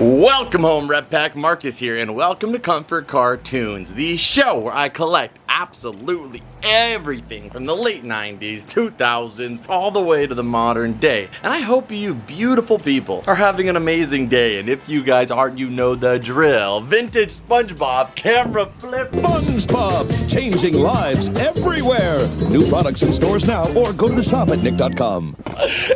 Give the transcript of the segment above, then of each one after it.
Welcome home, Red Pack. Marcus here, and welcome to Comfort Cartoons, the show where I collect absolutely everything from the late 90s, 2000s, all the way to the modern day. And I hope you beautiful people are having an amazing day, and if you guys aren't, you know the drill. Vintage Spongebob camera flip. Spongebob, changing lives everywhere. New products in stores now, or go to the shop at nick.com.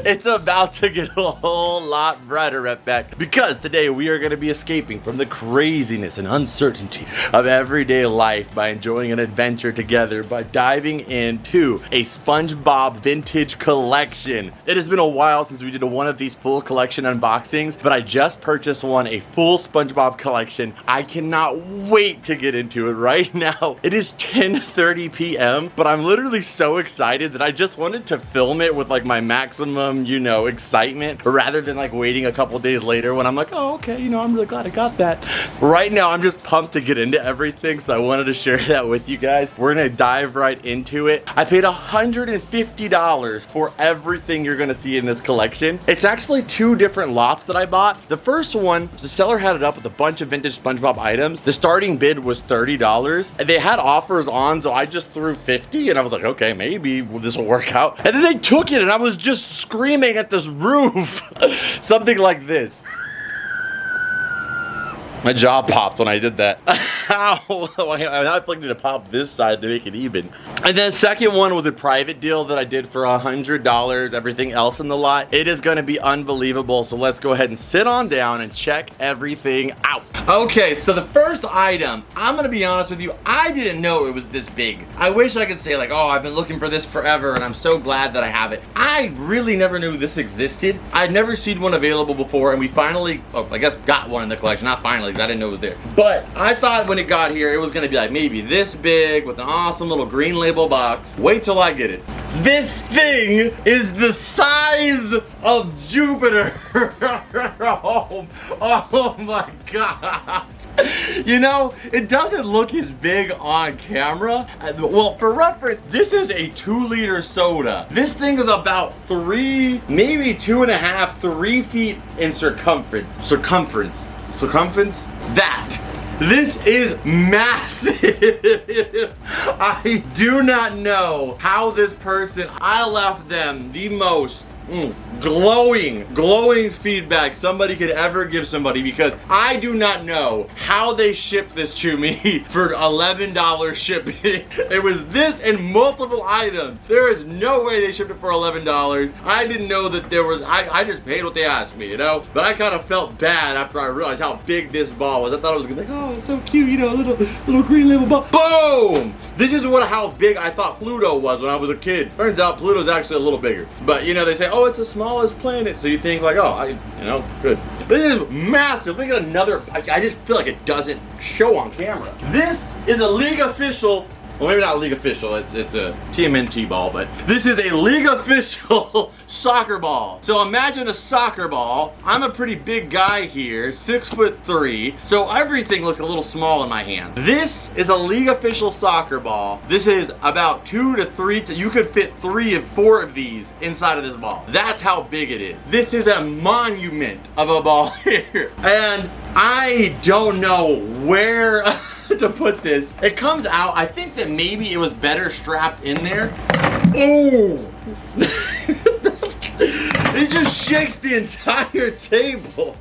It's about to get a whole lot brighter, Red Pack, because today we are going to be escaping from the craziness and uncertainty of everyday life by enjoying an adventure together by diving into a SpongeBob vintage collection. It has been a while since we did one of these full collection unboxings, but I just purchased a full SpongeBob collection. I cannot wait to get into it right now. It is 10:30 p.m., but I'm literally so excited that I just wanted to film it with like my maximum, excitement rather than like waiting a couple days later when I'm like, oh, okay, I'm really glad I got that. Right now, I'm just pumped to get into everything, so I wanted to share that with you guys. We're gonna dive right into it. I paid $150 for everything you're gonna see in this collection. It's actually two different lots that I bought. The first one, the seller had it up with a bunch of vintage SpongeBob items. The starting bid was $30, and they had offers on, so I just threw $50, and I was like, okay, maybe this will work out. And then they took it, and I was just screaming at this roof. Something like this. My jaw popped when I did that. Ow! I need to pop this side to make it even. And then the second one was a private deal that I did for $100. Everything else in the lot, it is going to be unbelievable. So let's go ahead and sit on down and check everything out. Okay, so the first item, I'm going to be honest with you, I didn't know it was this big. I wish I could say like, oh, I've been looking for this forever and I'm so glad that I have it. I really never knew this existed. I'd never seen one available before, and we finally, I guess, got one in the collection. Not finally, I didn't know it was there. But I thought when it got here, it was gonna be like maybe this big with an awesome little green label box. Wait till I get it. This thing is the size of Jupiter. Oh my God. It doesn't look as big on camera. Well, for reference, this is a 2-liter soda. This thing is about 3, maybe 2.5, 3 feet in circumference. Circumference. That. This is massive. I do not know how this person, I left them the most glowing feedback somebody could ever give somebody, because I do not know how they shipped this to me for $11 shipping. It was this and multiple items. There is no way they shipped it for $11. I didn't know that there was, I just paid what they asked me, but I kind of felt bad after I realized how big this ball was. I thought it was gonna be like, oh, it's so cute, little green label ball. Boom! This is how big I thought Pluto was when I was a kid. Turns out Pluto's actually a little bigger. But they say, oh, it's the smallest planet, so you think like, oh, good. This is massive. Look at another. I just feel like it doesn't show on camera. This is a league official. Well, maybe not league official, it's a TMNT ball, but this is a league official soccer ball. So imagine a soccer ball. I'm a pretty big guy here, 6'3", so everything looks a little small in my hand. This is a league official soccer ball. This is about 2 to 3, you could fit 3 and 4 of these inside of this ball. That's how big it is. This is a monument of a ball here. And I don't know where to put this. It comes out, I think that maybe it was better strapped in there. Oh! It just shakes the entire table.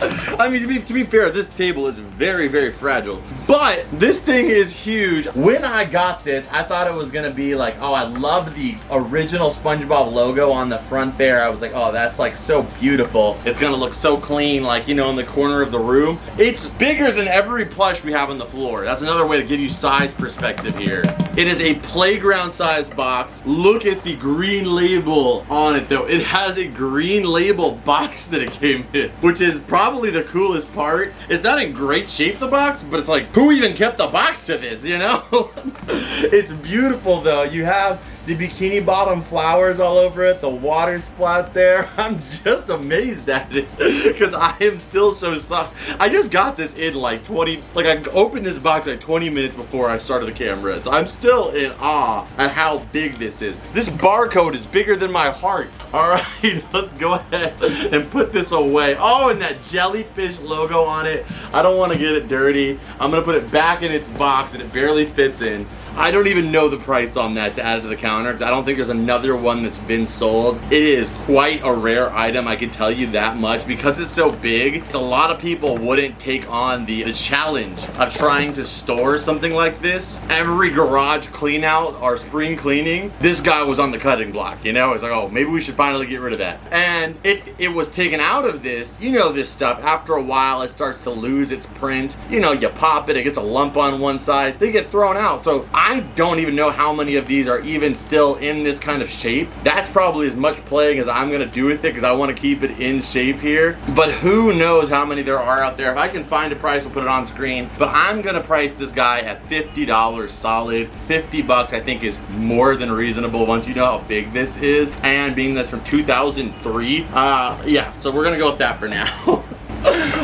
I mean, to be fair, this table is very, very fragile. But this thing is huge. When I got this, I thought it was gonna be like, oh, I love the original SpongeBob logo on the front there. I was like, oh, that's like so beautiful. It's gonna look so clean, like, in the corner of the room. It's bigger than every plush we have on the floor. That's another way to give you size perspective here. It is a playground size box. Look at the green label on it though. It has a green label box that it came in, which is probably the coolest part. It's not in great shape, the box, but it's like, who even kept the box to this, It's beautiful though. You have the bikini bottom flowers all over it, the water splat there. I'm just amazed at it because I am still so soft. I just got this in like 20, like I opened this box like 20 minutes before I started the camera. So I'm still in awe at how big this is. This barcode is bigger than my heart. All right, let's go ahead and put this away. Oh, and that jellyfish logo on it. I don't want to get it dirty. I'm gonna put it back in its box and it barely fits in. I don't even know the price on that to add to the counter because I don't think there's another one that's been sold. It is quite a rare item, I can tell you that much. Because it's so big, it's a lot of people wouldn't take on the challenge of trying to store something like this. Every garage clean out or spring cleaning, this guy was on the cutting block, you know? It's like, oh, maybe we should finally get rid of that. And if it was taken out of this, you know this stuff, after a while it starts to lose its print. You know, you pop it, it gets a lump on one side, they get thrown out. So I don't even know how many of these are even still in this kind of shape. That's probably as much playing as I'm gonna do with it because I want to keep it in shape here. But who knows how many there are out there. If I can find a price, we'll put it on screen. But I'm gonna price this guy at $50 solid. 50 bucks I think is more than reasonable once you know how big this is. And being that's from 2003, yeah, so we're gonna go with that for now.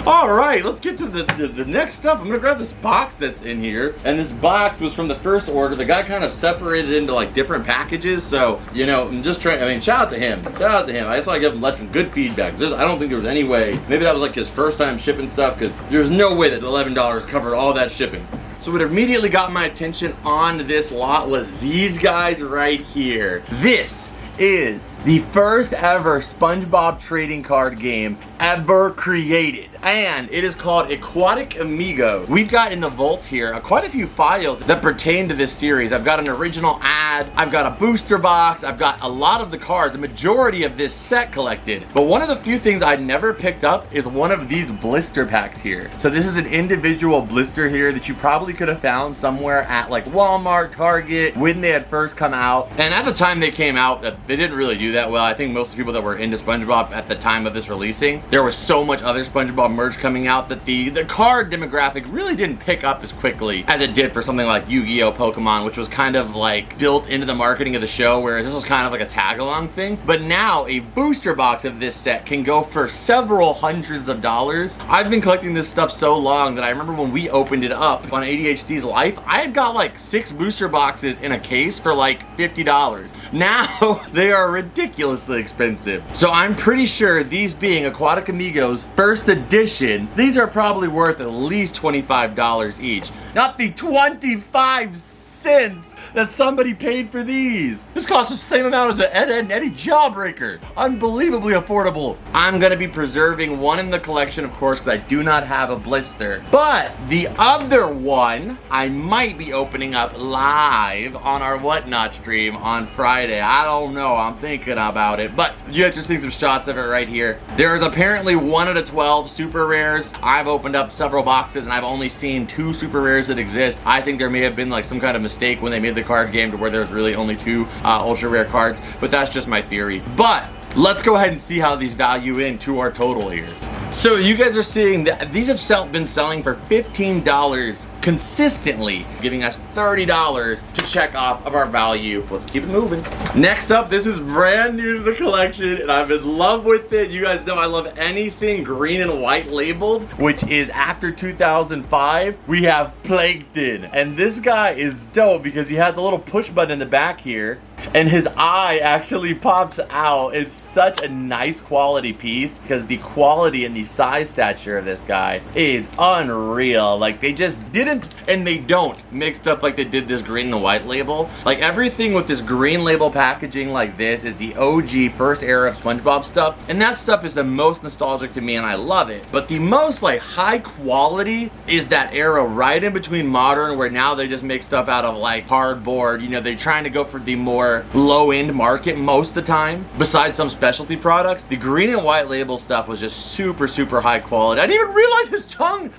All right, let's get to the next stuff. I'm gonna grab this box that's in here, and this box was from the first order. The guy kind of separated into like different packages, so you know, I'm just trying. I mean, shout out to him. Shout out to him. I just want to give him some good feedback. I don't think there was any way. Maybe that was like his first time shipping stuff, because there's no way that $11 covered all that shipping. So what immediately got my attention on this lot was these guys right here. This is the first ever SpongeBob trading card game ever created, and it is called Aquatic Amigo. We've got in the vault here quite a few files that pertain to this series. I've got an original ad, I've got a booster box, I've got a lot of the cards, the majority of this set collected. But one of the few things I never picked up is one of these blister packs here. So this is an individual blister here that you probably could have found somewhere at like Walmart, Target, when they had first come out. And at the time they came out, they didn't really do that well. I think most of the people that were into SpongeBob at the time of this releasing, there was so much other SpongeBob merch coming out that the card demographic really didn't pick up as quickly as it did for something like Yu-Gi-Oh! Pokemon, which was kind of like built into the marketing of the show, whereas this was kind of like a tag-along thing. But now a booster box of this set can go for several hundreds of dollars. I've been collecting this stuff so long that I remember when we opened it up on ADHD's Life, I had got like 6 booster boxes in a case for like $50. Now they are ridiculously expensive. So I'm pretty sure these being Aquatic Amigos first edition, these are probably worth at least $25 each. Not the 25 cents that somebody paid for these. This costs the same amount as an Ed, Edd and Eddy Jawbreaker. Unbelievably affordable. I'm gonna be preserving one in the collection, of course, because I do not have a blister. But the other one, I might be opening up live on our Whatnot stream on Friday. I don't know, I'm thinking about it. But you guys are seeing some shots of it right here. There is apparently 1 out of 12 super rares. I've opened up several boxes and I've only seen 2 super rares that exist. I think there may have been like some kind of mistake when they made the card game to where there's really only 2 ultra rare cards, but that's just my theory. But let's go ahead and see how these value into our total here. So you guys are seeing that these have been selling for $15 consistently, giving us $30 to check off of our value. Let's keep it moving. Next up, this is brand new to the collection and I'm in love with it. You guys know I love anything green and white labeled, which is after 2005. We have Plankton, and this guy is dope because he has a little push button in the back here and his eye actually pops out. It's such a nice quality piece because the quality and the size stature of this guy is unreal. Like they just didn't, and they don't mix stuff like they did this green and white label. Like everything with this green label packaging like this is the OG first era of SpongeBob stuff, and that stuff is the most nostalgic to me and I love it. But the most like high quality is that era right in between modern, where now they just make stuff out of like cardboard. You know, they're trying to go for the more low-end market most of the time, besides some specialty products. The green and white label stuff was just super high quality. I didn't even realize his tongue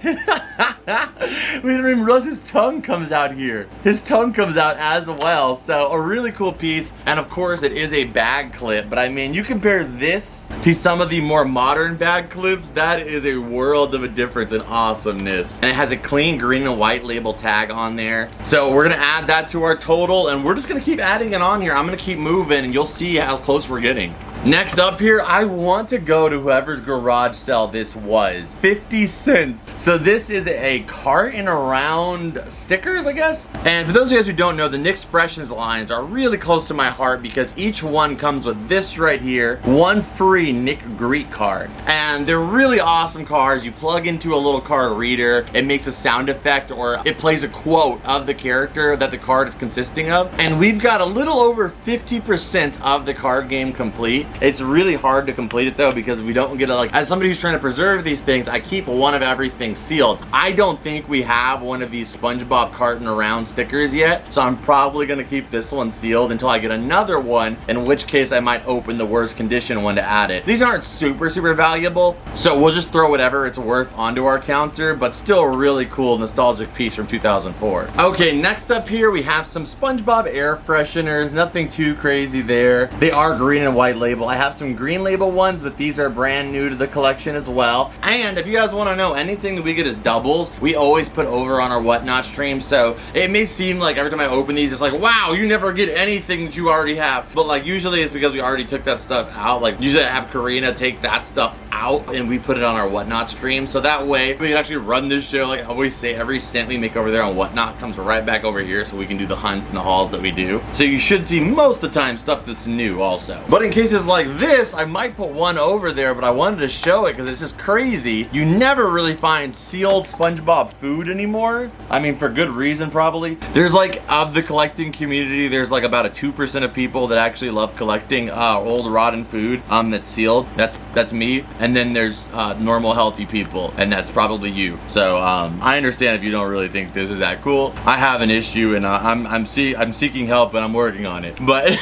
we didn't even realize his tongue comes out here. His tongue comes out as well. So a really cool piece, and of course it is a bag clip, but I mean, you compare this to some of the more modern bag clips, that is a world of a difference in awesomeness. And it has a clean green and white label tag on there. So we're gonna add that to our total, and we're just gonna keep adding it on here here. I'm gonna keep moving and you'll see how close we're getting. Next up here, I want to go to whoever's garage sale this was. 50 cents. So this is a cart and around stickers, I guess. And for those of you guys who don't know, the Nick Expressions lines are really close to my heart because each one comes with this right here, one free Nick Greet card. And they're really awesome cards. You plug into a little card reader, it makes a sound effect or it plays a quote of the character that the card is consisting of. And we've got a little over 50% of the card game complete. It's really hard to complete it though because we don't get like, as somebody who's trying to preserve these things, I keep one of everything sealed. I don't think we have one of these Spongebob carton around stickers yet, so I'm probably gonna keep this one sealed until I get another one, in which case I might open the worst condition one to add it. These aren't super valuable, so we'll just throw whatever it's worth onto our counter, but still a really cool nostalgic piece from 2004. Okay, next up here we have some Spongebob air fresheners, nothing too crazy there. They are green and white label. I have some green label ones, but these are brand new to the collection as well. And if you guys want to know, anything that we get as doubles, we always put over on our Whatnot stream. So it may seem like every time I open these, it's like, wow, you never get anything that you already have. But like usually it's because we already took that stuff out. Like usually I have Karina take that stuff out and we put it on our Whatnot stream. So that way we can actually run this show. Like I always say, every cent we make over there on Whatnot comes right back over here so we can do the hunts and the hauls that we do. So you should see most of the time stuff that's new also. But in cases like this, I might put one over there, but I wanted to show it because it's just crazy. You never really find sealed Spongebob food anymore. I mean, for good reason probably. There's like, of the collecting community, there's like about a 2% of people that actually love collecting old rotten food that's sealed. That's me. And then there's normal healthy people, and that's probably you. So I understand if you don't really think this is that cool. I have an issue and I'm seeking help and I'm working on it. But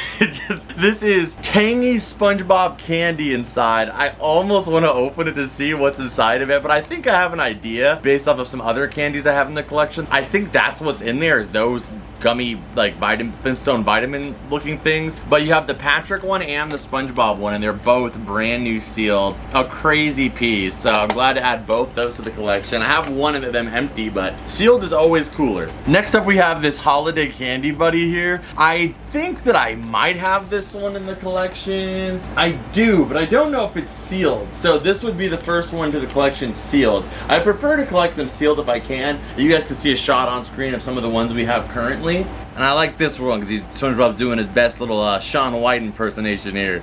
this is tangy Spongebob candy inside. I almost want to open it to see what's inside of it, but I think I have an idea based off of some other candies I have in the collection. I think that's what's in there, is those gummy, like Flintstone vitamin looking things. But you have the Patrick one and the Spongebob one, and they're both brand new sealed. A crazy piece. So I'm glad to add both those to the collection. I have one of them empty, but sealed is always cooler. Next up we have this holiday candy buddy here. I think that I might have this one in the collection. I do, but I don't know if it's sealed. So this would be the first one to the collection sealed. I prefer to collect them sealed if I can. You guys can see a shot on screen of some of the ones we have currently. And I like this one because SpongeBob's doing his best little Shaun White impersonation here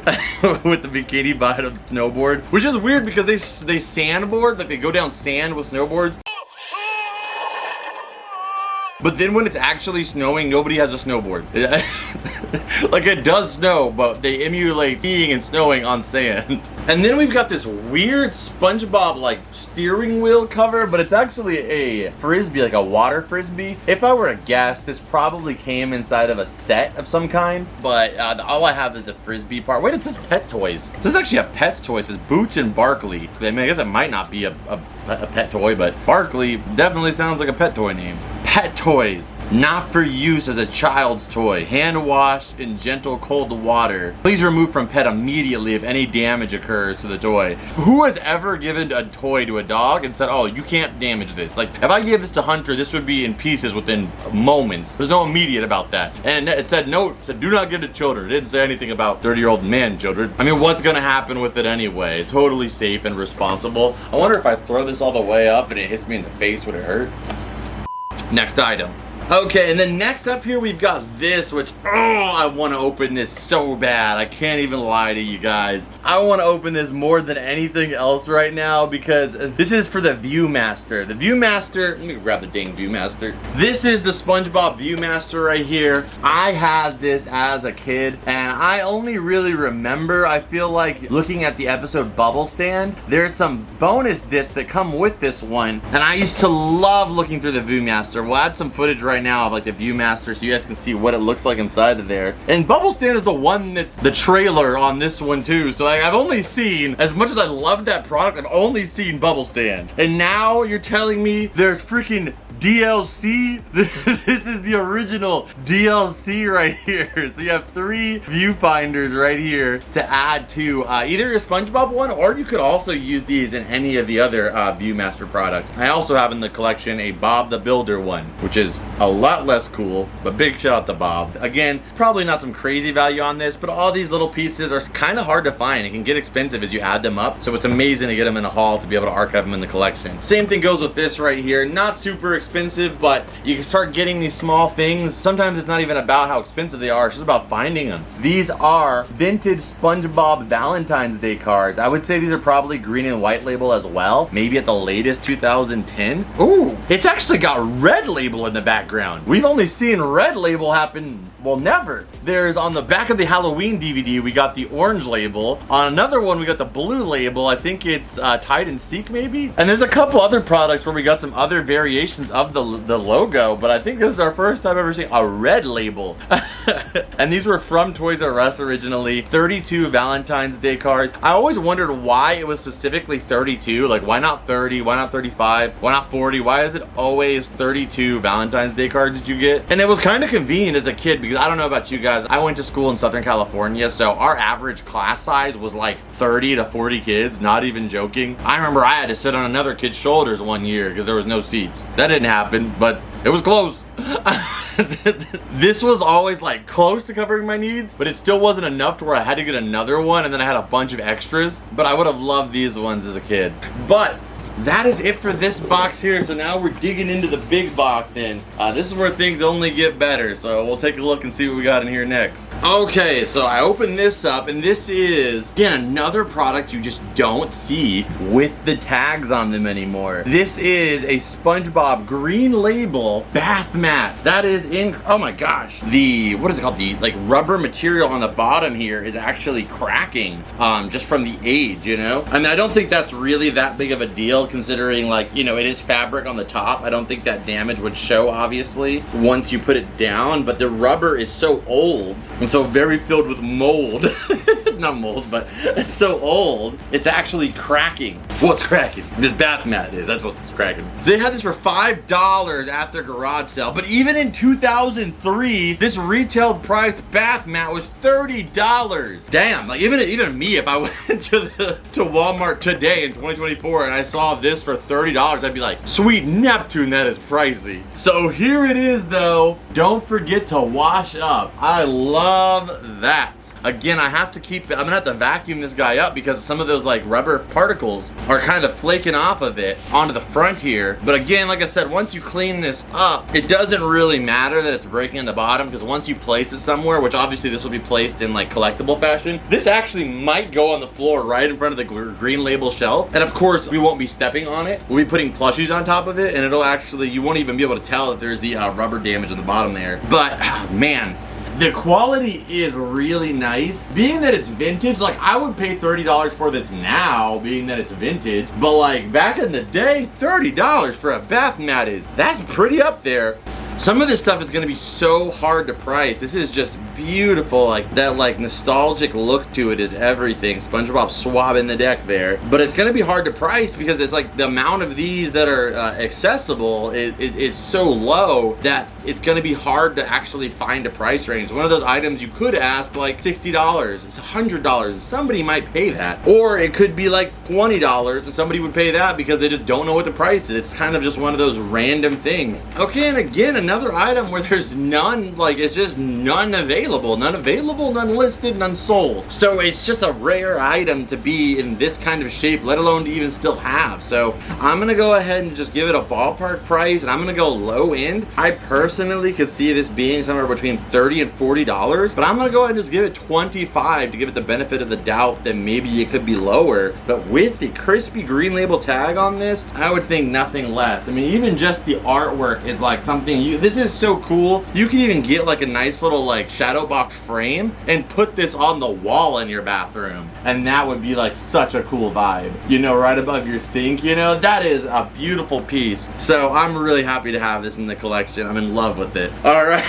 with the bikini bottom snowboard, which is weird because they sandboard, like they go down sand with snowboards. But then when it's actually snowing, nobody has a snowboard. Like it does snow, but they emulate skiing and snowing on sand. And then we've got this weird SpongeBob like steering wheel cover, but it's actually a frisbee, like a water frisbee. If I were to guess, this probably came inside of a set of some kind, but all I have is the frisbee part. Wait, it says pet toys. This is actually a pet's toy. It says Boots and Barkley. I mean, I guess it might not be a pet toy, but Barkley definitely sounds like a pet toy name. Pet toys. Not for use as a child's toy. Hand washed in gentle cold water. Please remove from pet immediately if any damage occurs to the toy. Who has ever given a toy to a dog and said, oh, you can't damage this? Like, if I gave this to Hunter, this would be in pieces within moments. There's no immediate about that. And it said, no, it said, do not give to children. It didn't say anything about 30-year-old man children. I mean, what's gonna happen with it anyway? It's totally safe and responsible. I wonder if I throw this all the way up and it hits me in the face, would it hurt? Next item. Okay, and then next up here we've got this, which, oh, I want to open this so bad. I can't even lie to you guys. I want to open this more than anything else right now because this is for the Viewmaster. The Viewmaster, let me grab the dang Viewmaster. This is the SpongeBob Viewmaster right here. I had this as a kid, and I only really remember, I feel like, looking at the episode Bubble Stand. There's some bonus discs that come with this one, and I used to love looking through the Viewmaster. We'll add some footage right now of like the Viewmaster so you guys can see what it looks like inside of there. And Bubble Stand is the one that's the trailer on this one too. So I've only seen, as much as I love that product, I've only seen Bubble Stand. And now you're telling me there's freaking DLC. This is the original DLC right here. So you have 3 viewfinders right here to add to either a SpongeBob one, or you could also use these in any of the other Viewmaster products. I also have in the collection a Bob the Builder one, which is a lot less cool, but big shout out to Bob. Again, probably not some crazy value on this, but all these little pieces are kind of hard to find. It can get expensive as you add them up, so it's amazing to get them in a haul to be able to archive them in the collection. Same thing goes with this right here. Not super expensive, but you can start getting these small things. Sometimes it's not even about how expensive they are, it's just about finding them. These are vintage SpongeBob Valentine's Day cards. I would say these are probably green and white label as well, maybe at the latest 2010. Ooh, it's actually got red label in the background. We've only seen red label happen, well, never. There's on the back of the Halloween DVD, we got the orange label. On another one, we got the blue label. I think it's Hide and Seek maybe. And there's a couple other products where we got some other variations of the logo, but I think this is our first time ever seeing a red label. And these were from Toys R Us originally. 32 Valentine's Day cards. I always wondered why it was specifically 32. Like, why not 30? Why not 35? Why not 40? Why is it always 32 Valentine's Day cards that you get? And it was kind of convenient as a kid, because I don't know about you guys, I went to school in Southern California, so our average class size was like 30 to 40 kids, not even joking. I remember I had to sit on another kid's shoulders one year because there was no seats. That didn't happen, but it was close. This was always like close to covering my needs, but it still wasn't enough to where I had to get another one, and then I had a bunch of extras. But I would have loved these ones as a kid. But that is it for this box here. So now we're digging into the big box, and this is where things only get better. So we'll take a look and see what we got in here next. Okay, so I opened this up, and this is, again, another product you just don't see with the tags on them anymore. This is a SpongeBob green label bath mat. That is in, oh my gosh, the, what is it called? The like rubber material on the bottom here is actually cracking just from the age, you know? I mean, I don't think that's really that big of a deal, considering, like, you know, it is fabric on the top. I don't think that damage would show, obviously, once you put it down, but the rubber is so old and so very filled with mold. Not mold, but it's so old, it's actually cracking. What's cracking? This bath mat is, that's what's cracking. They had this for $5 at their garage sale, but even in 2003, this retail price bath mat was $30. Damn, like even me, if I went to Walmart today in 2024 and I saw this for $30, I'd be like, sweet Neptune, that is pricey. So here it is though. Don't forget to wash up. I love that. Again, I have to keep, I'm gonna have to vacuum this guy up because some of those like rubber particles are kind of flaking off of it onto the front here. But again, like I said, once you clean this up, it doesn't really matter that it's breaking in the bottom, because once you place it somewhere, which obviously this will be placed in like collectible fashion, this actually might go on the floor right in front of the green label shelf. And of course, we won't be stepping on it. We'll be putting plushies on top of it, and it'll actually, you won't even be able to tell if there's the rubber damage on the bottom there. But man, the quality is really nice. Being that it's vintage, like I would pay $30 for this now, being that it's vintage. But like back in the day, $30 for a bath mat that's pretty up there. Some of this stuff is gonna be so hard to price. This is just beautiful. Like that like nostalgic look to it is everything. SpongeBob swabbing the deck there. But it's gonna be hard to price because it's like the amount of these that are accessible is so low that it's gonna be hard to actually find a price range. One of those items you could ask like $60, it's $100. Somebody might pay that. Or it could be like $20 and somebody would pay that because they just don't know what the price is. It's kind of just one of those random things. Okay, and again, another item where there's none, like it's just none available, none listed, none sold. So it's just a rare item to be in this kind of shape, let alone to even still have. So I'm gonna go ahead and just give it a ballpark price, and I'm gonna go low end. I personally could see this being somewhere between $30 and $40, but I'm gonna go ahead and just give it $25 to give it the benefit of the doubt that maybe it could be lower. But with the crispy green label tag on this, I would think nothing less. I mean, even just the artwork is like something this is so cool. You can even get like a nice little like shadow box frame and put this on the wall in your bathroom, and that would be like such a cool vibe, you know, right above your sink. You know, that is a beautiful piece. So I'm really happy to have this in the collection. I'm in love with it. All right.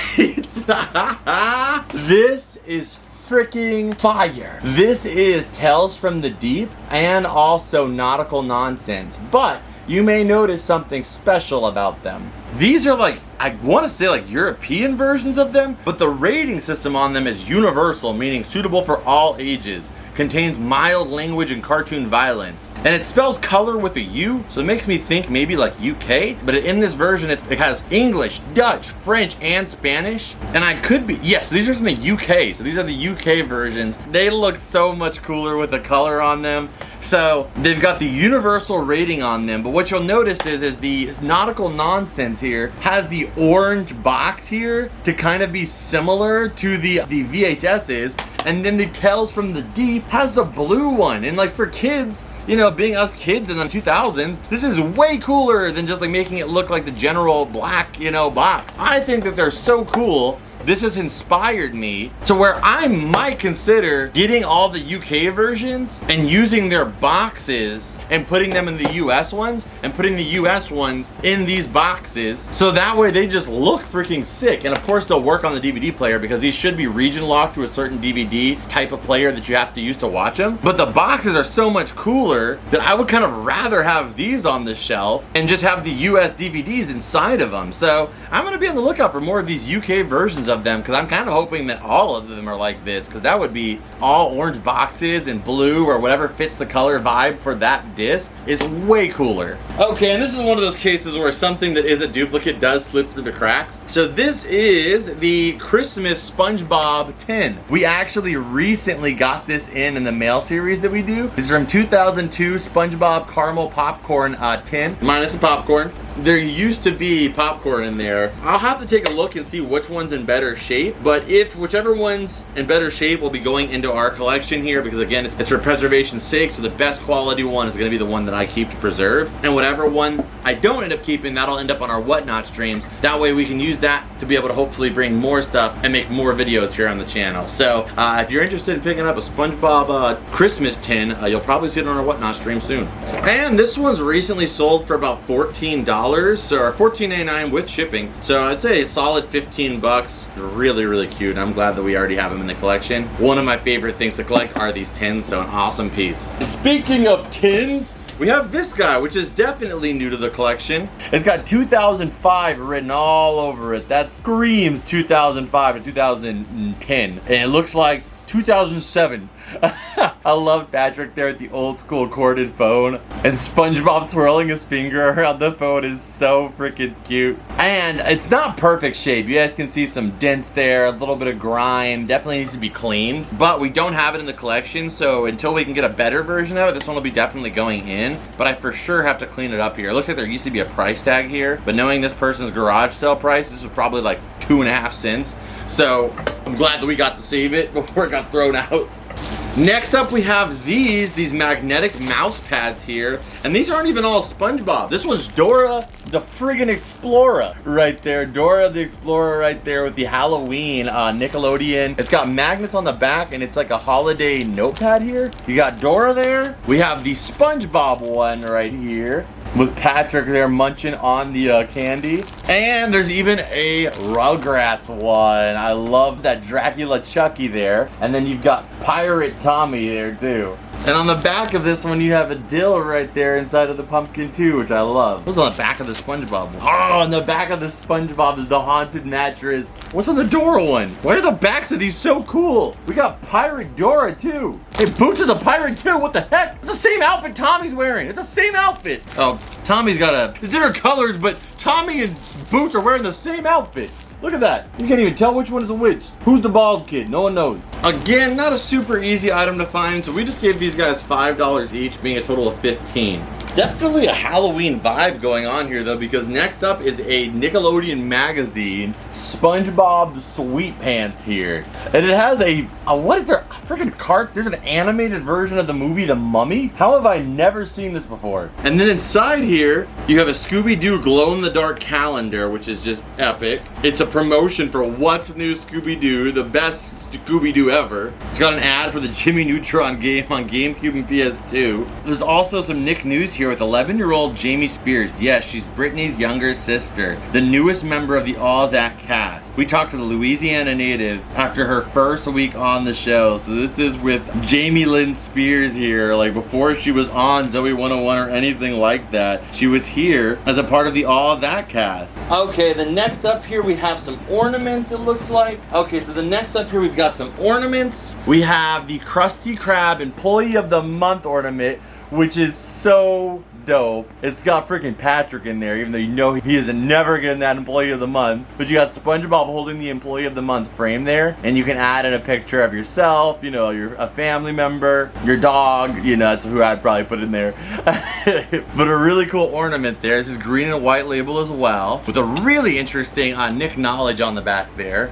This is freaking fire. This is Tales from the Deep and also Nautical Nonsense, but you may notice something special about them. These are like, I want to say like European versions of them, but the rating system on them is universal, meaning suitable for all ages. Contains mild language and cartoon violence. And it spells color with a U, so it makes me think maybe like UK, but in this version it has English, Dutch, French, and Spanish. And I could be, yes, these are from the UK, so these are the UK versions. They look so much cooler with the color on them. So they've got the universal rating on them, but what you'll notice is the nautical nonsense here has the orange box here to kind of be similar to the VHS's, and then the Tales from the Deep has a blue one. And like for kids, you know, being us kids in the 2000s, this is way cooler than just like making it look like the general black, you know, box. I think that they're so cool. This has inspired me to where I might consider getting all the UK versions and using their boxes and putting them in the US ones and putting the US ones in these boxes, so that way they just look freaking sick. And of course they'll work on the DVD player because these should be region locked to a certain DVD type of player that you have to use to watch them. But the boxes are so much cooler that I would kind of rather have these on the shelf and just have the US DVDs inside of them. So I'm gonna be on the lookout for more of these UK versions of them, because I'm kind of hoping that all of them are like this, because that would be all orange boxes and blue or whatever fits the color vibe for that disc is way cooler. Okay, and this is one of those cases where something that is a duplicate does slip through the cracks. So this is the Christmas Spongebob tin. We actually recently got this in the mail series that we do. This is from 2002 Spongebob caramel popcorn tin, minus the popcorn. There used to be popcorn in there. I'll have to take a look and see which one's in better shape, but if whichever one's in better shape will be going into our collection here, because again, it's for preservation's sake, so the best quality one is going to be the one that I keep to preserve, and whatever one I don't end up keeping, that'll end up on our Whatnot streams. That way we can use that to be able to hopefully bring more stuff and make more videos here on the channel. So if you're interested in picking up a SpongeBob Christmas tin, you'll probably see it on our Whatnot stream soon. And this one's recently sold for about $14, or $14.99 with shipping. So I'd say a solid 15 bucks. Really, really cute. I'm glad that we already have them in the collection. One of my favorite things to collect are these tins, so an awesome piece. And speaking of tins, we have this guy, which is definitely new to the collection. It's got 2005 written all over it. That screams 2005 to 2010. And it looks like 2007. I love Patrick there with the old school corded phone, and SpongeBob twirling his finger around the phone is so freaking cute. And it's not perfect shape. You guys can see some dents there, a little bit of grime, definitely needs to be cleaned, but we don't have it in the collection, so until we can get a better version of it, this one will be definitely going in, but I for sure have to clean it up here. It looks like there used to be a price tag here, but knowing this person's garage sale price, this was probably like 2.5 cents. So I'm glad that we got to save it before it got thrown out. Next up, we have these magnetic mouse pads here, and these aren't even all SpongeBob. This one's Dora the friggin' Explorer right there. Dora the Explorer right there with the Halloween Nickelodeon. It's got magnets on the back, and it's like a holiday notepad here. You got Dora there. We have the SpongeBob one right here with Patrick there munching on the candy. And there's even a Rugrats one. I love that Dracula Chucky there. And then you've got Pirate Tommy there too. And on the back of this one, you have a dill right there inside of the pumpkin too, which I love. What's on the back of the SpongeBob one? Oh, on the back of the SpongeBob is the haunted mattress. What's on the Dora one? Why are the backs of these so cool? We got Pirate Dora too. Hey, Boots is a pirate too. What the heck? It's the same outfit Tommy's wearing. It's the same outfit. Oh, Tommy's got it's different colors, but Tommy and Boots are wearing the same outfit. Look at that. You can't even tell which one is which. Who's the bald kid? No one knows. Again, not a super easy item to find, so we just gave these guys $5 each, being a total of 15. Definitely a Halloween vibe going on here though, because next up is a Nickelodeon magazine, SpongeBob Sweet Pants here. And it has what is there, a freaking cart? There's an animated version of the movie The Mummy? How have I never seen this before? And then inside here, you have a Scooby-Doo glow-in-the-dark calendar, which is just epic. It's a promotion for What's New Scooby-Doo, the best Scooby-Doo ever. It's got an ad for the Jimmy Neutron game on GameCube and PS2. There's also some Nick News here here with 11-year-old Jamie Spears. Yes, she's Brittany's younger sister, the newest member of the All That cast. We talked to the Louisiana native after her first week on the show. So this is with Jamie Lynn Spears here. Like before she was on Zoe 101 or anything like that, she was here as a part of the All That cast. Okay, the next up here we have some ornaments, it looks like. Okay, so the next up here we've got some ornaments. We have the Krusty Krab Employee of the Month ornament, which is so dope. It's got freaking Patrick in there, even though you know he is never getting that Employee of the Month. But you got Spongebob holding the Employee of the Month frame there, and you can add in a picture of yourself, you know, a family member, your dog, you know, that's who I'd probably put in there. But a really cool ornament there. This is green and white label as well, with a really interesting Nick knowledge on the back there.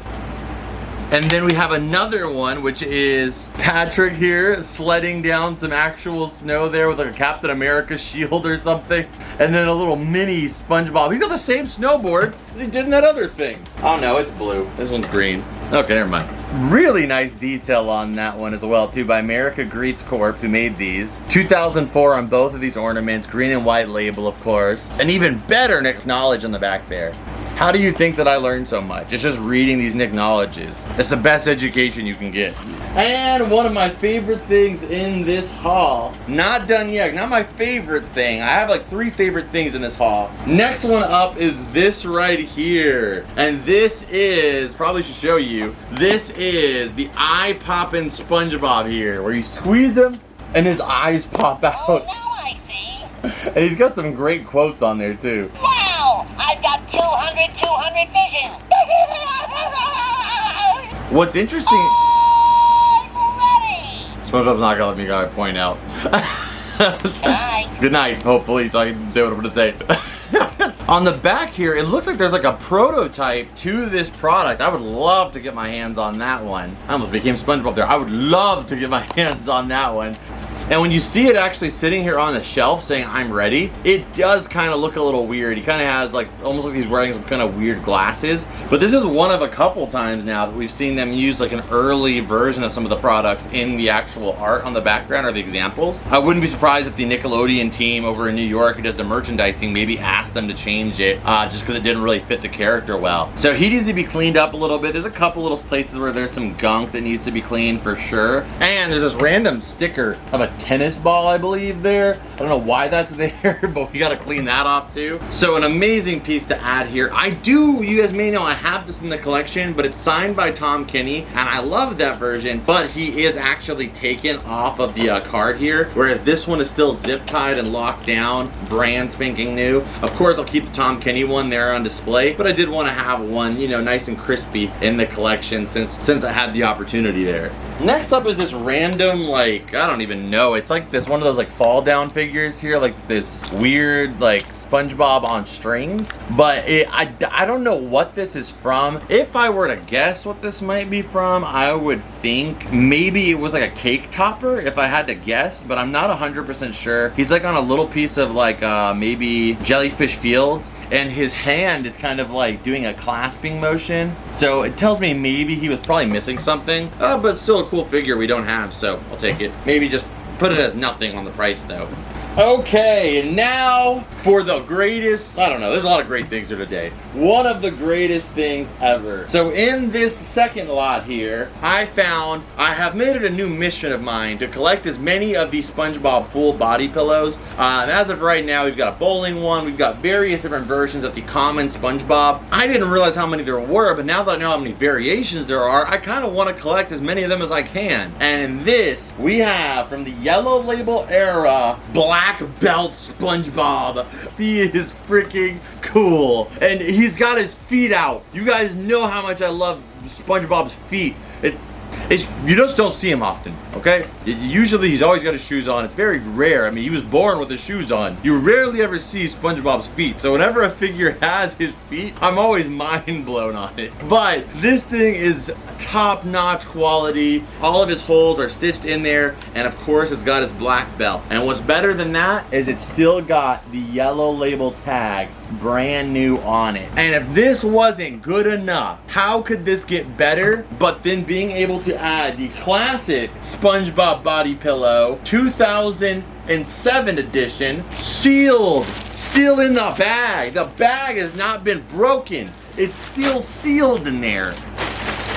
And then we have another one, which is Patrick here sledding down some actual snow there with like a Captain America shield or something. And then a little mini Spongebob. He's got the same snowboard as he did in that other thing. Oh no, it's blue. This one's green. Okay, never mind. Really nice detail on that one as well, too, by America Greets Corp, who made these. 2004 on both of these ornaments. Green and white label, of course. And even better Nick knowledge on the back there. How do you think that I learned so much? It's just reading these Nick knowledges. It's the best education you can get. And one of my favorite things in this haul, not done yet, not my favorite thing. I have like 3 favorite things in this haul. Next one up is this right here. And this is, probably should show you, this is the eye-popping Spongebob here, where you squeeze him and his eyes pop out. Oh, now I see. And he's got some great quotes on there too. Wow, I've got 200 vision. What's interesting... I'm ready. SpongeBob's not gonna let me go point out. Good night. Good night, hopefully, so I can say what I'm gonna say. On the back here, it looks like there's like a prototype to this product. I would love to get my hands on that one. I almost became SpongeBob there. I would love to get my hands on that one. And when you see it actually sitting here on the shelf saying I'm ready, it does kind of look a little weird. He kind of has like, almost like he's wearing some kind of weird glasses. But this is one of a couple times now that we've seen them use like an early version of some of the products in the actual art on the background or the examples. I wouldn't be surprised if the Nickelodeon team over in New York who does the merchandising maybe asked them to change it just because it didn't really fit the character well. So he needs to be cleaned up a little bit. There's a couple little places where there's some gunk that needs to be cleaned for sure. And there's this random sticker of a tennis ball, I believe, there. I don't know why that's there, but we gotta clean that off too. So an amazing piece to add here. You guys may know I have this in the collection, but it's signed by Tom Kenny, and I love that version, but he is actually taken off of the card here, whereas this one is still zip tied and locked down, brand spanking new. Of course, I'll keep the Tom Kenny one there on display, but I did want to have one, you know, nice and crispy in the collection since I had the opportunity there. Next up is this random, like, I don't even know, it's like this one of those like fall down figures here, like this weird like SpongeBob on strings, but I don't know what this is from. If I were to guess what this might be from, I would think maybe it was like a cake topper if I had to guess, but I'm not 100% sure. He's like on a little piece of like maybe Jellyfish Fields, and his hand is kind of like doing a clasping motion, so it tells me maybe he was probably missing something, but still a cool figure we don't have, so I'll take it. Maybe just put it as nothing on the price though. Okay, now for the greatest, I don't know, there's a lot of great things here today. One of the greatest things ever. So in this second lot here, I have made it a new mission of mine to collect as many of these SpongeBob full body pillows. And as of right now, we've got a bowling one, we've got various different versions of the common SpongeBob. I didn't realize how many there were, but now that I know how many variations there are, I kind of want to collect as many of them as I can. And in this, we have from the Yellow Label era, Black Belt SpongeBob. He is freaking cool. And he's got his feet out. You guys know how much I love SpongeBob's feet. You just don't see him often, okay? Usually he's always got his shoes on. It's very rare. I mean, he was born with his shoes on. You rarely ever see SpongeBob's feet. So whenever a figure has his feet, I'm always mind blown on it. But this thing is top-notch quality. All of his holes are stitched in there. And of course, it's got his black belt. And what's better than that is it's still got the Yellow Label tag brand new on it. And if this wasn't good enough, how could this get better? But then being able to add the classic SpongeBob body pillow, 2007 edition, sealed, still in the bag. The bag has not been broken. It's still sealed in there.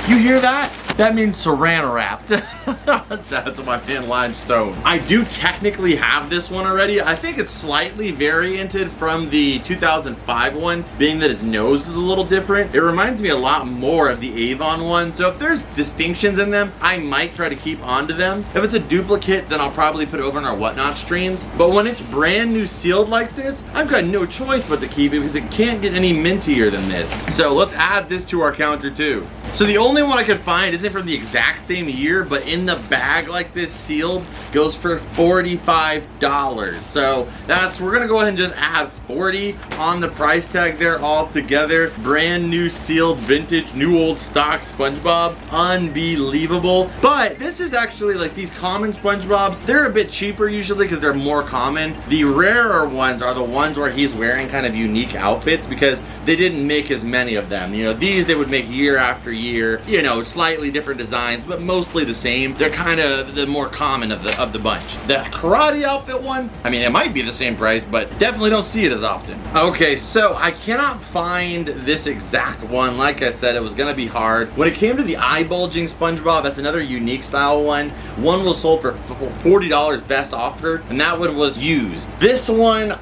You hear that? That means saran wrapped. That's my man Limestone. I do technically have this one already. I think it's slightly varianted from the 2005 one, being that his nose is a little different. It reminds me a lot more of the Avon one. So if there's distinctions in them, I might try to keep onto them. If it's a duplicate, then I'll probably put it over in our Whatnot streams. But when it's brand new sealed like this, I've got no choice but to keep it because it can't get any mintier than this. So let's add this to our counter too. So the only one I could find isn't from the exact same year, but in the bag like this sealed goes for $45. So we're gonna go ahead and just add 40 on the price tag there all together. Brand new sealed vintage, new old stock SpongeBob. Unbelievable. But this is actually like these common SpongeBobs, they're a bit cheaper usually because they're more common. The rarer ones are the ones where he's wearing kind of unique outfits because they didn't make as many of them. You know, these they would make year after year, you know, slightly different designs, but mostly the same. They're kind of the more common of the bunch. The karate outfit one, I mean, it might be the same price, but definitely don't see it as often. Okay, so I cannot find this exact one. Like I said, it was gonna be hard. When it came to the eye bulging SpongeBob, that's another unique style one. One was sold for $40 best offer, and that one was used. This one,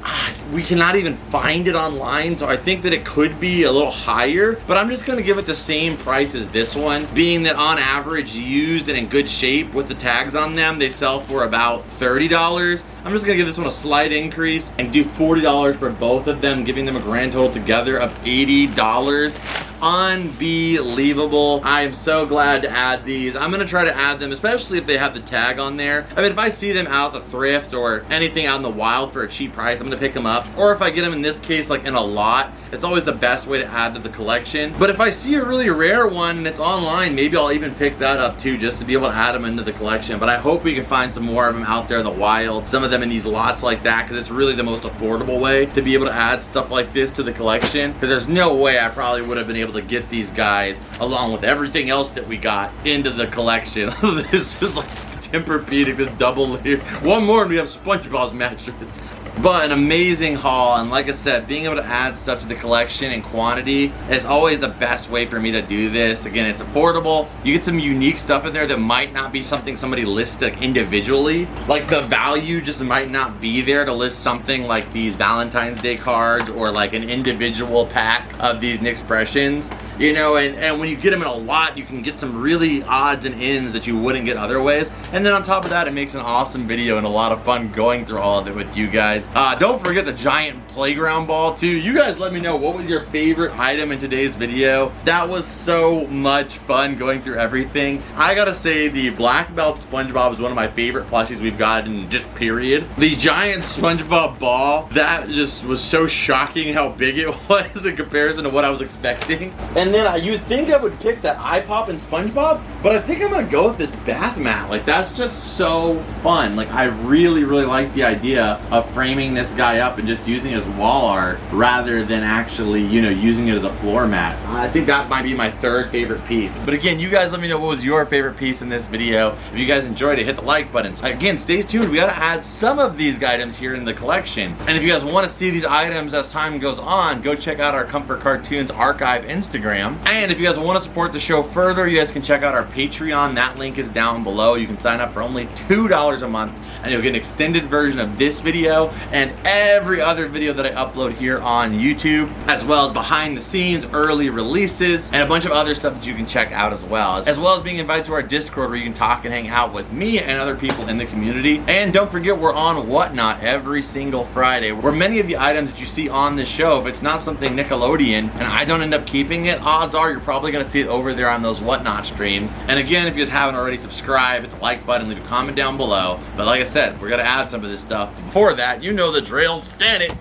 we cannot even find it online, so I think that it could be a little higher, but I'm just gonna give it the same price as this one, being that on average, used and in good shape with the tags on them, they sell for about $30. I'm just gonna give this one a slight increase and do $40 for both of them, giving them a grand total together of $80. Unbelievable. I am so glad to add these. I'm gonna try to add them, especially if they have the tag on there. I mean, if I see them out at the Thrift or anything out in the wild for a cheap price, I'm gonna pick them up. Or if I get them in this case, like in a lot, it's always the best way to add to the collection. But if I see a really rare one and it's online, maybe I'll even pick that up too, just to be able to add them into the collection. But I hope we can find some more of them out there in the wild, some of them in these lots like that, because it's really the most affordable way to be able to add stuff like this to the collection. Because there's no way I probably would have been able to get these guys along with everything else that we got into the collection. This is like Tempur-Pedic, this double layer. One more and we have SpongeBob's mattress. But an amazing haul, and like I said, being able to add stuff to the collection in quantity is always the best way for me to do this. Again, it's affordable. You get some unique stuff in there that might not be something somebody lists like individually. Like the value just might not be there to list something like these Valentine's Day cards or like an individual pack of these Nixpressions. You know, and when you get them in a lot, you can get some really odds and ends that you wouldn't get otherwise. And then on top of that, it makes an awesome video and a lot of fun going through all of it with you guys. Don't forget the giant playground ball too. You guys let me know what was your favorite item in today's video. That was so much fun going through everything. I gotta say the black belt SpongeBob is one of my favorite plushies we've gotten, just period. The giant SpongeBob ball, that just was so shocking how big it was in comparison to what I was expecting. And then you'd think I would pick that eye pop in SpongeBob, but I think I'm gonna go with this bath mat. Like that's just so fun. Like I really, really like the idea of framing this guy up and just using it as wall art rather than actually, you know, using it as a floor mat. I think that might be my third favorite piece. But again, you guys let me know what was your favorite piece in this video. If you guys enjoyed it, hit the like buttons. Again, stay tuned. We gotta add some of these items here in the collection. And if you guys want to see these items as time goes on, go check out our Comfort Cartoons archive Instagram. And if you guys want to support the show further, you guys can check out our Patreon. That link is down below. You can sign up for only $2 a month and you'll get an extended version of this video and every other video that I upload here on YouTube, as well as behind the scenes, early releases, and a bunch of other stuff that you can check out as well as being invited to our Discord where you can talk and hang out with me and other people in the community. And don't forget, we're on Whatnot every single Friday, where many of the items that you see on this show, if it's not something Nickelodeon and I don't end up keeping it, odds are you're probably gonna see it over there on those Whatnot streams. And again, if you guys haven't already, subscribe, hit the like button, leave a comment down below. But like I said, we're gonna add some of this stuff. Before that, you know the drill. Stand it.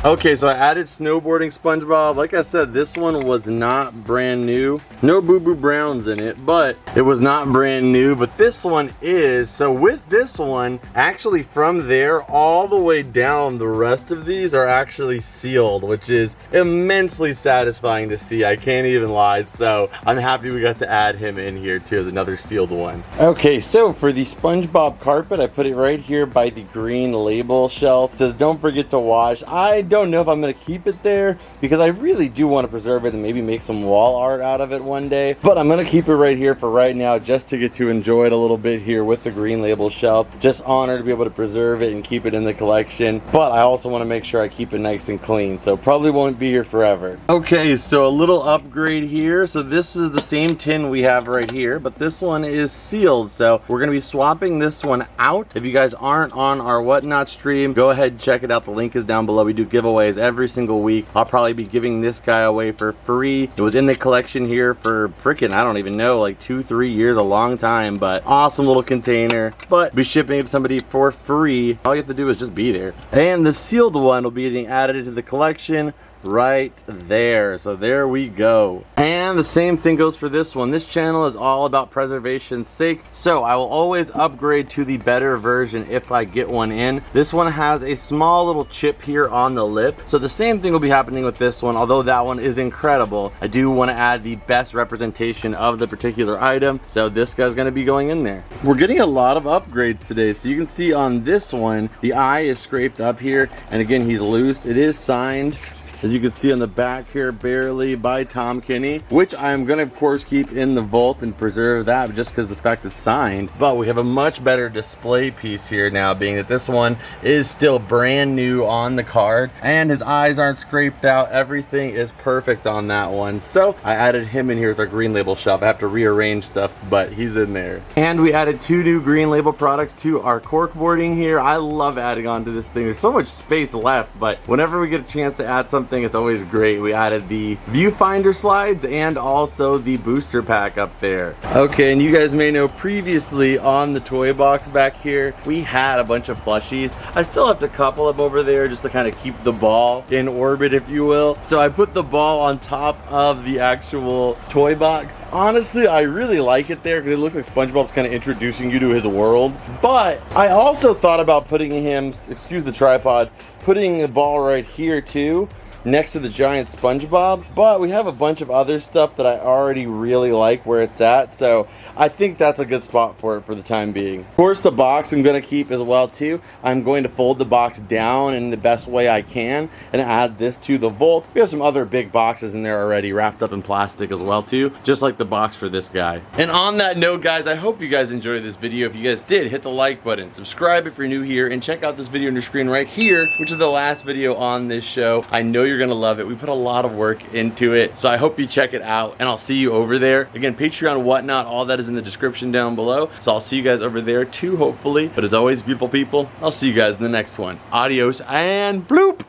Okay, so I added snowboarding SpongeBob. Like I said, this one was not brand new. No Boo Boo Browns in it, but it was not brand new. But this one is. So with this one, actually from there all the way down, the rest of these are actually sealed, which is immensely satisfying to see. I can't even lie. So I'm happy we got to add him in here too as another sealed one. Okay, so for the SpongeBob carpet, I put it right here by the green label shelf. It says don't forget to wash. I don't know if I'm gonna keep it there because I really do want to preserve it and maybe make some wall art out of it one day, but I'm gonna keep it right here for right now just to get to enjoy it a little bit here with the green label shelf. Just honored to be able to preserve it and keep it in the collection, but I also want to make sure I keep it nice and clean, so probably won't be here forever. Okay, so a little upgrade here. So this is the same tin we have right here, but this one is sealed, so we're gonna be swapping this one out. If you guys aren't on our Whatnot stream, go ahead and check it out. The link is down below. We do giveaways every single week. I'll probably be giving this guy away for free. It was in the collection here for freaking, I don't even know, like 2-3 years, a long time, but awesome little container. But be shipping it to somebody for free. All you have to do is just be there. And the sealed one will be getting added to the collection right there. So there we go. And the same thing goes for this one. This channel is all about preservation's sake, so I will always upgrade to the better version if I get one in. This one has a small little chip here on the lip, so the same thing will be happening with this one. Although that one is incredible, I do want to add the best representation of the particular item, so this guy's going to be going in there. We're getting a lot of upgrades today. So you can see on this one, the eye is scraped up here, and again, he's loose. It is signed, as you can see on the back here, barely, by Tom Kenny, which I'm gonna of course keep in the vault and preserve that just because the fact it's signed. But we have a much better display piece here now, being that this one is still brand new on the card and his eyes aren't scraped out. Everything is perfect on that one. So I added him in here with our green label shelf. I have to rearrange stuff, but he's in there. And we added 2 new green label products to our cork boarding here. I love adding on to this thing. There's so much space left, but whenever we get a chance to add something, it's always great. We added the viewfinder slides and also the booster pack up there. Okay, and you guys may know previously on the toy box back here, we had a bunch of plushies. I still have to couple them over there just to kind of keep the ball in orbit, if you will. So I put the ball on top of the actual toy box. Honestly, I really like it there because it looks like SpongeBob's kind of introducing you to his world. But I also thought about putting him, excuse the tripod, putting the ball right here too, next to the giant SpongeBob, but we have a bunch of other stuff that I already really like where it's at, so I think that's a good spot for it for the time being. Of course, the box I'm going to keep as well too. I'm going to fold the box down in the best way I can and add this to the vault. We have some other big boxes in there already wrapped up in plastic as well too, just like the box for this guy. And on that note, guys, I hope you guys enjoyed this video. If you guys did, hit the like button, subscribe if you're new here, and check out this video on your screen right here, which is the last video on this show. I know you're gonna love it. We put a lot of work into it, so I hope you check it out, and I'll see you over there. Again, Patreon, whatnot, all that is in the description down below, so I'll see you guys over there too, hopefully. But as always, beautiful people, I'll see you guys in the next one. Adios and bloop!